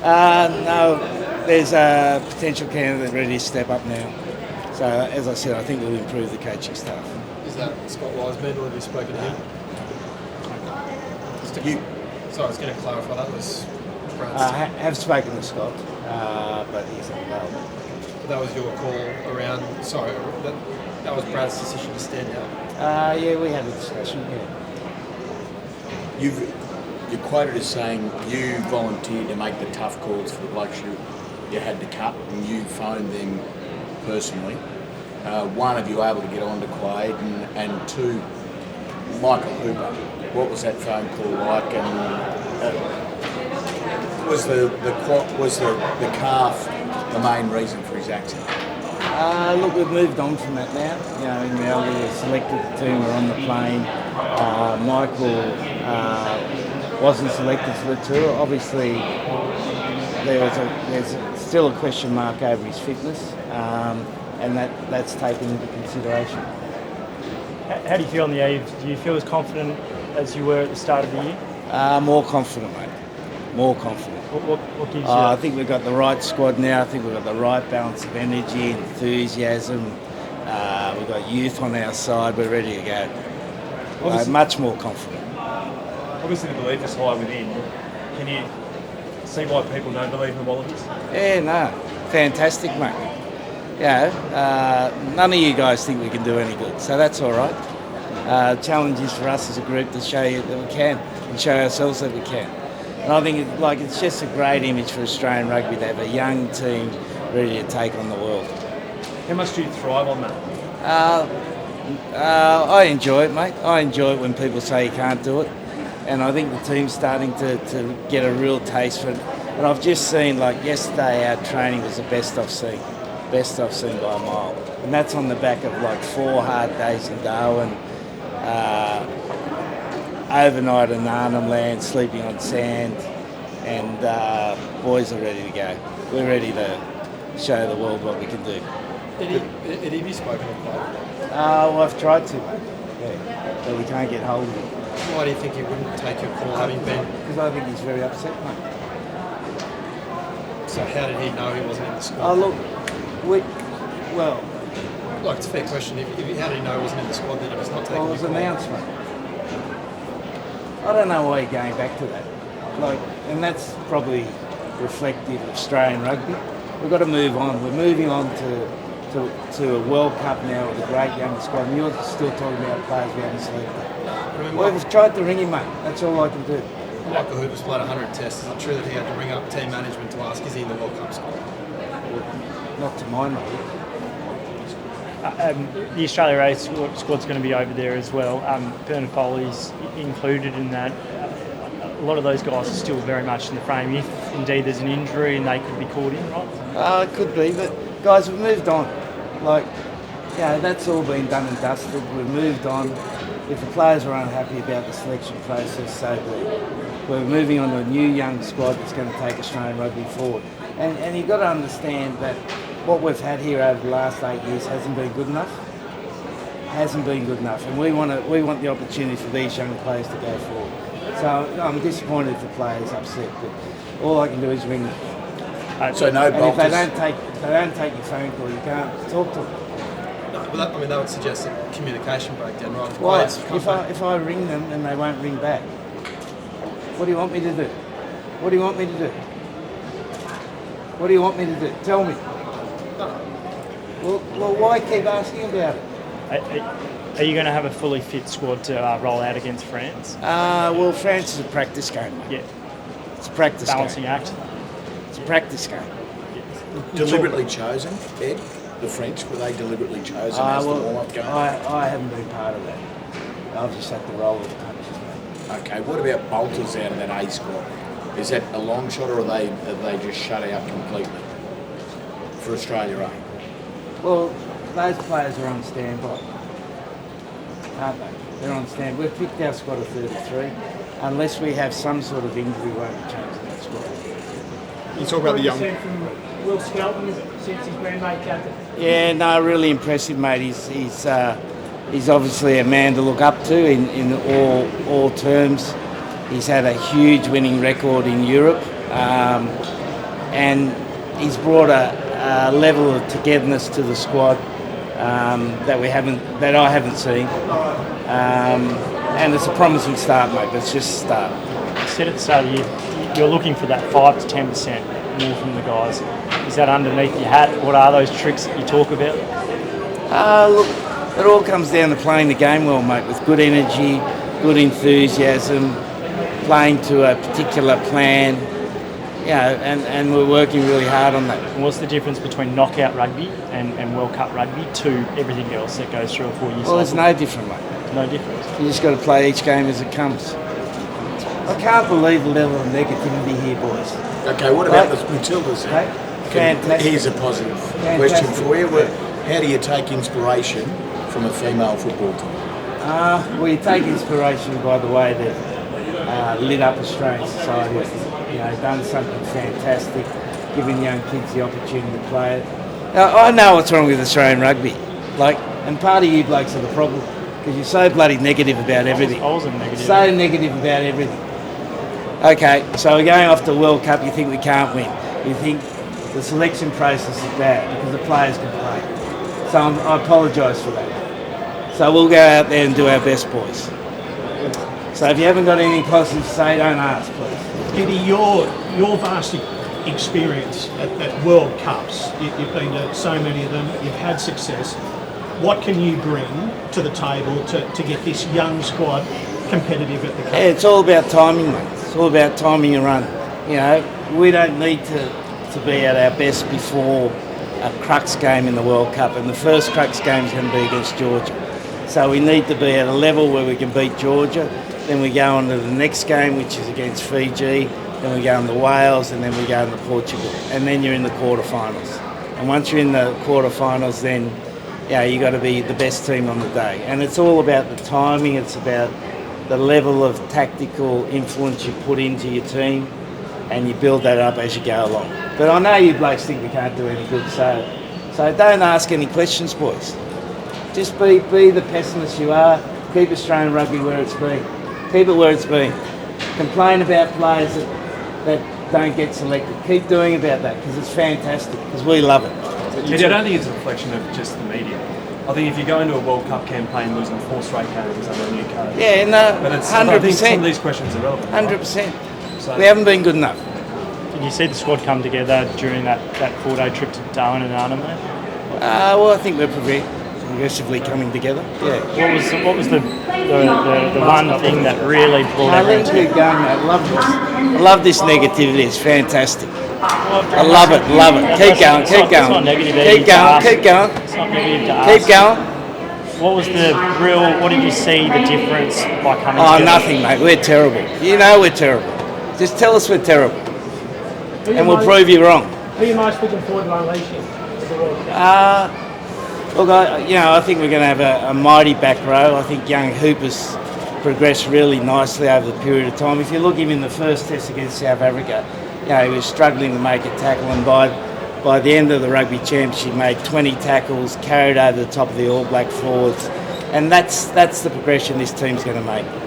No, there's a potential candidate ready to step up now. So, as I said, I think we'll improve the coaching staff. Is that Scott Wiseman, or have you spoken to him? You, Sorry, I was going to clarify, that was Brad's. Have spoken to Scott, but he's unavailable. That was your call around. Sorry, that was Brad's decision to stand out. Yeah, we had a discussion, yeah. you're quoted as saying you volunteered to make the tough calls for the blokes you had to cut, and you phoned them personally. One, of you able to get on to Quaid, and two, Michael Hooper. What was that phone call like? And was the calf the main reason for his accident? Look, we've moved on from that now. You know, in reality, we selected the team, we're on the plane. Michael wasn't selected for the tour. Obviously, there's still a question mark over his fitness, and that's taken into consideration. How do you feel on the eve? Do you feel as confident as you were at the start of the year? More confident, mate. More confident. What gives you I think we've got the right squad now. I think we've got the right balance of energy, enthusiasm. We've got youth on our side. We're ready to go. Much more confident. Obviously, the belief is high within. Can you see why people don't believe in the Wallabies? Yeah, no. Fantastic, mate. Yeah, none of you guys think we can do any good, so that's all right. Challenge is for us as a group to show you that we can, and show ourselves that we can. And I think it's just a great image for Australian rugby to have a young team ready to take on the world. How much do you thrive on that? I enjoy it, mate. I enjoy it when people say you can't do it. And I think the team's starting to get a real taste for it. And I've just seen, like yesterday, our training was the best I've seen. Best I've seen by a mile. And that's on the back of like 4 hard days in Darwin, overnight in Arnhem Land, sleeping on sand, and boys are ready to go. We're ready to show the world what we can do. Have you spoken to Quaid? Well, I've tried to, yeah, but we can't get hold of him. Why do you think he wouldn't take your call, having been? Because I think he's very upset, mate. So how did he know he wasn't in the squad? Oh, look, well, Like, it's a fair question. How did he know he wasn't in the squad then if it's not taking it your was call? an announcement. I don't know why you're going back to that. Like, and that's probably reflective of Australian rugby. We've got to move on. We're moving on to a World Cup now with a great young squad. And you're still talking about players we haven't selected. Well, we've tried to ring him, mate. That's all I can do. Michael Hooper's played 100 tests. Is it true that he had to ring up team management to ask, is he in the World Cup squad? Not to my knowledge. The Australia A squad's going to be over there as well. Bernard Foley's included in that. A lot of those guys are still very much in the frame. If indeed there's an injury and they could be called in, right? It could be, but guys, we've moved on. Like, that's all been done and dusted. We've moved on. If the players are unhappy about the selection process, so be it. We're moving on to a new young squad that's going to take Australian rugby forward. And you've got to understand that what we've had here over the last 8 years hasn't been good enough. Hasn't been good enough, and we want the opportunity for these young players to go forward. So I'm disappointed if the players upset, but all I can do is ring them. So no And if Bolters. they don't take your phone call, you can't talk to them. No, but that would suggest a communication breakdown, right? Why? Quaid's If I ring them and they won't ring back, what do you want me to do? What do you want me to do? What do you want me to do? Tell me. Well, why keep asking about it? Are you going to have a fully fit squad to roll out against France? Well, France is a practice game, mate. Yeah. It's a practice Balancing game. act. It's a practice game. Deliberately chosen, Ed? The French, were they deliberately chosen as the warm-up game? I haven't been part of that. I've just had to roll with the punches, mate. Okay, what about Bolters out of that A squad? Is that a long shot, or are they just shut out completely for Australia A? Well, those players are on standby, aren't they? They're on standby. We've picked our squad of 33. Unless we have some sort of injury, we won't be changing that squad. You talk about the young. From Will Skelton since he's been made captain. Yeah, no, really impressive, mate. He's obviously a man to look up to in all terms. He's had a huge winning record in Europe. and he's brought a level of togetherness to the squad that I haven't seen. And it's a promising start, mate. But it's just a start. You said at the start of the year, you're looking for that 5 to 10% more from the guys. Is that underneath your hat? What are those tricks that you talk about? Look, it all comes down to playing the game well, mate, with good energy, good enthusiasm, playing to a particular plan. And we're working really hard on that. And what's the difference between knockout rugby and World Cup rugby to everything else that goes through a 4-year cycle? Well, it's no different, mate. No difference. You just got to play each game as it comes. I can't believe the level of negativity here, boys. Okay, what about the Matildas then? Fantastic. Here's a positive question for you. How do you take inspiration from a female football team? We take inspiration by the way they've lit up Australian society. Done something fantastic, giving young kids the opportunity to play it. Now, I know what's wrong with Australian rugby, and part of you blokes are the problem because you're so bloody negative about everything. I wasn't negative. So negative about everything. Okay, so we're going off the World Cup. You think we can't win? You think the selection process is bad because the players can play. So I apologise for that. So we'll go out there and do our best, boys. So if you haven't got anything positive to say, don't ask, please. Eddie, your vast experience at World Cups, you've been to so many of them, you've had success. What can you bring to the table to get this young squad competitive at the Cup? Yeah, it's all about timing, mate. It's all about timing a run. We don't need to be at our best before a crux game in the World Cup, and the first crux game is going to be against Georgia. So we need to be at a level where we can beat Georgia. Then we go on to the next game, which is against Fiji. Then we go on to Wales, and then we go on to Portugal. And then you're in the quarterfinals. And once you're in the quarterfinals, then you got to be the best team on the day. And it's all about the timing. It's about the level of tactical influence you put into your team, and you build that up as you go along. But I know you blokes think we can't do any good, so don't ask any questions, boys. Just be the pessimist you are. Keep Australian rugby where it's been. Keep it where it's been. Complain about players that don't get selected. Keep doing about that because it's fantastic, because we love it. I don't think it's a reflection of just the media. I think if you go into a World Cup campaign losing 4 straight games under a new coach, Yeah, no, but it's, I think 100%. some of these questions are relevant. 100%. So, We haven't been good enough. Did you see the squad come together during that 4-day trip to Darwin and Arnhem, mate? Well, I think we're progressively coming together. Yeah. What was the one thing that really brought everyone Let me keep going, mate. I love this negativity. It's fantastic. I love it. Keep going. It's not negative, Keep going. It's not negative to ask. Keep going. What did you see the difference by coming Oh, together? nothing, mate. We're terrible. We're terrible. Just tell us we're terrible, and we'll prove you wrong. Who are you most looking forward to unleashing at the World Cup? Look, I think we're going to have a mighty back row. I think young Hooper's progressed really nicely over the period of time. If you look him in the first test against South Africa, he was struggling to make a tackle, and by the end of the Rugby Championship, he made 20 tackles, carried over the top of the All Black forwards, and that's the progression this team's going to make.